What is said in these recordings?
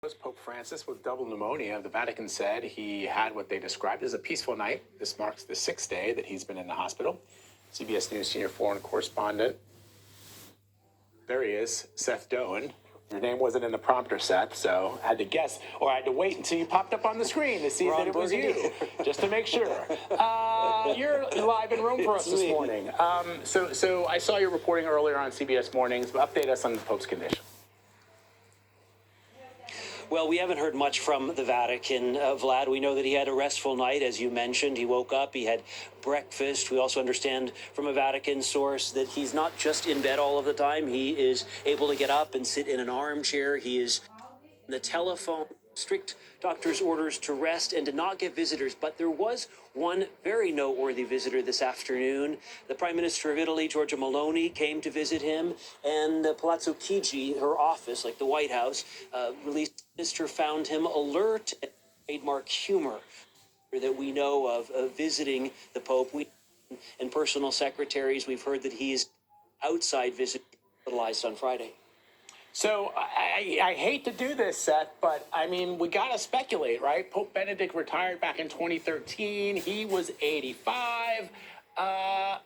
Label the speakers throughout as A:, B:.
A: Was Pope Francis with double pneumonia. The Vatican said he had what they described as a peaceful night. This marks the 6th day that he's been in the hospital. CBS News senior foreign correspondent. There he is, Seth Doan. Your name wasn't in the prompter, Seth, so I had to guess, or I had to wait until you popped up on the screen to see that it was you, just to make sure. You're live in Rome for us this morning. So I saw you reporting earlier on CBS Mornings. Update us on the Pope's condition.
B: Well, we haven't heard much from the Vatican, Vlad. We know that he had a restful night, as you mentioned. He woke up, he had breakfast. We also understand from a Vatican source that he's not just in bed all of the time. He is able to get up and sit in an armchair. He is on the telephone. Strict doctor's orders to rest and to not get visitors. But there was one very noteworthy visitor this afternoon. The Prime Minister of Italy, Giorgia Meloni, came to visit him, and Palazzo Chigi, her office, like the White House, released a minister found him alert and trademark humor that we know of visiting the Pope. And personal secretaries, we've heard that he's outside visiting, hospitalized on Friday.
A: So I hate to do this, Seth, but I mean, we got to speculate, right? Pope Benedict retired back in 2013. He was 85. I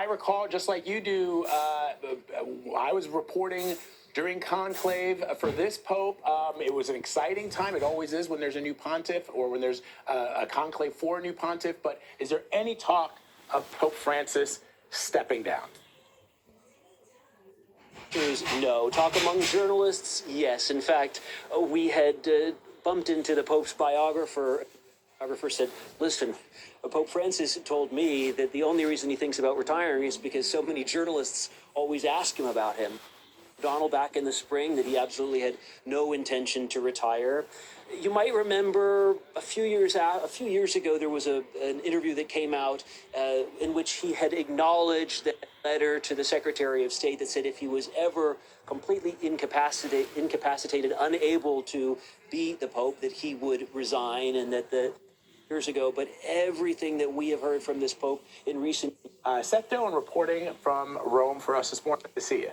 A: recall, just like you do, I was reporting during conclave for this Pope. It was an exciting time. It always is when there's a new pontiff or when there's a conclave for a new pontiff. But is there any talk of Pope Francis stepping down?
B: No. Talk among journalists? Yes. In fact, we had bumped into the Pope's biographer. The biographer said, listen, Pope Francis told me that the only reason he thinks about retiring is because so many journalists always ask him about him. Donald back in the spring that he absolutely had no intention to retire. You might remember a few years ago, there was an interview that came out in which he had acknowledged that letter to the Secretary of State that said if he was ever completely incapacitated, unable to be the Pope, that he would resign, and that years ago. But everything that we have heard from this Pope in recent
A: Seth Doan reporting from Rome for us this morning. Good to see you.